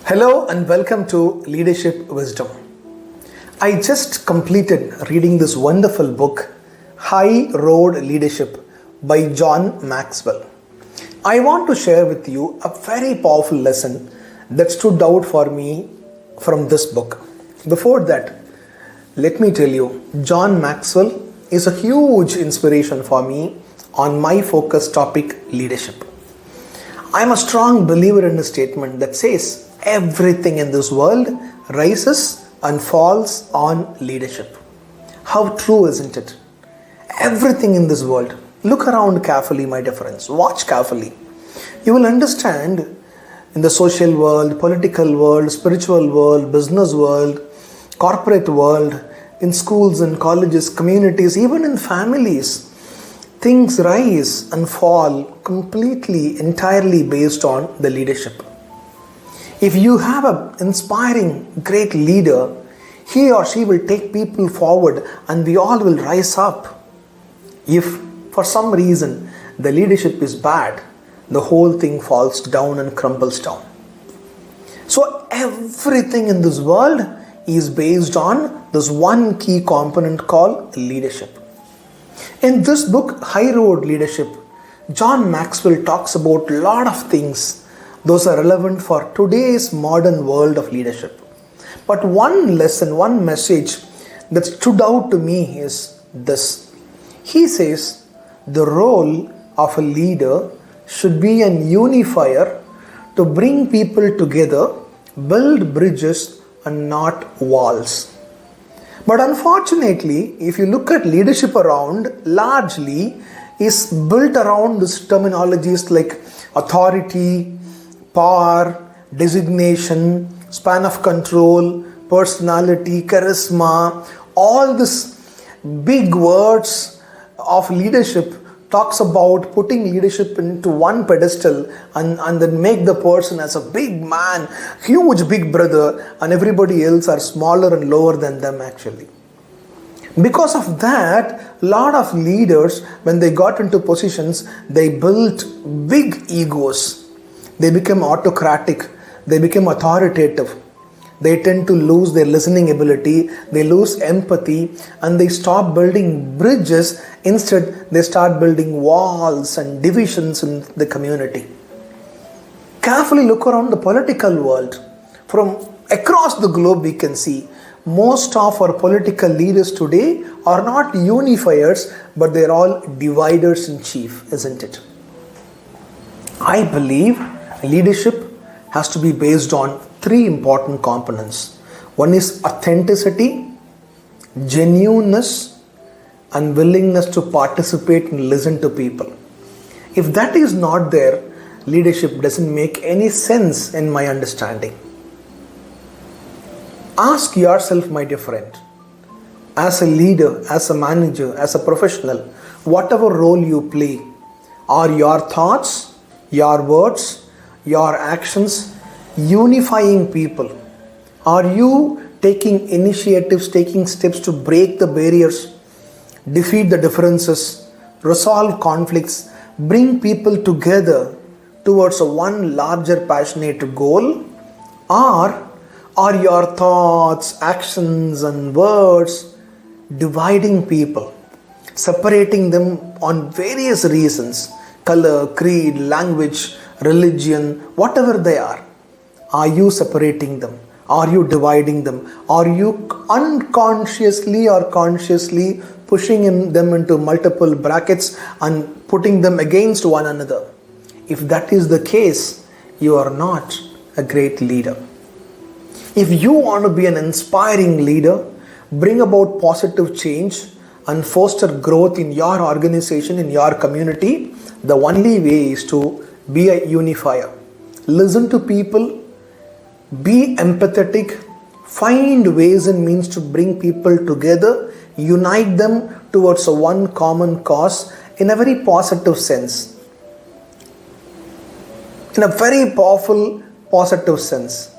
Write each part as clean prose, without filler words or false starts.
Hello and welcome to Leadership Wisdom. I just completed reading this wonderful book, High Road Leadership by John Maxwell. I want to share with you a very powerful lesson that stood out for me from this book. Before that, let me tell you, John Maxwell is a huge inspiration for me on my focus topic, leadership. I am a strong believer in a statement that says everything in this world rises and falls on leadership. How true, isn't it? Everything in this world. Look around carefully, my dear friends. Watch carefully. You will understand in the social world, political world, spiritual world, business world, corporate world, in schools and colleges, communities, even in families, things rise and fall completely, entirely based on the leadership. If you have an inspiring, great leader, he or she will take people forward and we all will rise up. If for some reason the leadership is bad, the whole thing falls down and crumbles down. So everything in this world is based on this one key component called leadership. In this book, High Road Leadership, John Maxwell talks about a lot of things. Those are relevant for today's modern world of leadership. But one lesson, one message that stood out to me is this. He says the role of a leader should be an unifier to bring people together, build bridges and not walls. But unfortunately, if you look at leadership around, largely is built around these terminologies like authority, power, designation, span of control, personality, charisma. All these big words of leadership talks about putting leadership into one pedestal and then make the person as a big man, huge big brother, and everybody else are smaller and lower than them actually. Because of that, a lot of leaders, when they got into positions, they built big egos. They became autocratic, they became authoritative. They tend to lose their listening ability, they lose empathy, and they stop building bridges. Instead, they start building walls and divisions in the community. Carefully look around the political world. From across the globe, we can see most of our political leaders today are not unifiers, but they're all dividers in chief, isn't it? I believe leadership has to be based on three important components. One is authenticity, genuineness, and willingness to participate and listen to people. If that is not there, leadership doesn't make any sense in my understanding. Ask yourself, my dear friend, as a leader, as a manager, as a professional, whatever role you play, are your thoughts, your words, your actions unifying people? Are you taking initiatives, taking steps to break the barriers, defeat the differences, resolve conflicts, bring people together towards a one larger passionate goal? Or are your thoughts, actions and words dividing people, separating them on various reasons, color, creed, language, religion, whatever they are? Are you separating them? Are you dividing them? Are you unconsciously or consciously pushing them into multiple brackets and putting them against one another? If that is the case, you are not a great leader. If you want to be an inspiring leader, bring about positive change and foster growth in your organization, in your community, the only way is to be a unifier. Listen to people, be empathetic, find ways and means to bring people together, unite them towards a one common cause in a very positive sense. In a very powerful, positive sense.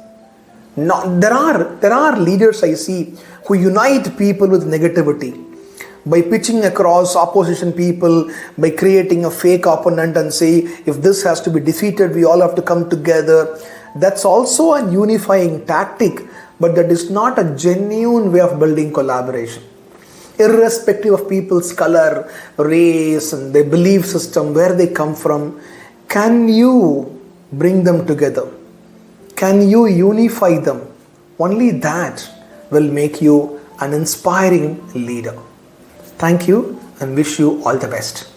Now, there are leaders I see who unite people with negativity by pitching across opposition people, by creating a fake opponent and say, if this has to be defeated, we all have to come together. That's also a unifying tactic, but that is not a genuine way of building collaboration. Irrespective of people's color, race, and their belief system, where they come from, can you bring them together? Can you unify them? Only that will make you an inspiring leader. Thank you and wish you all the best.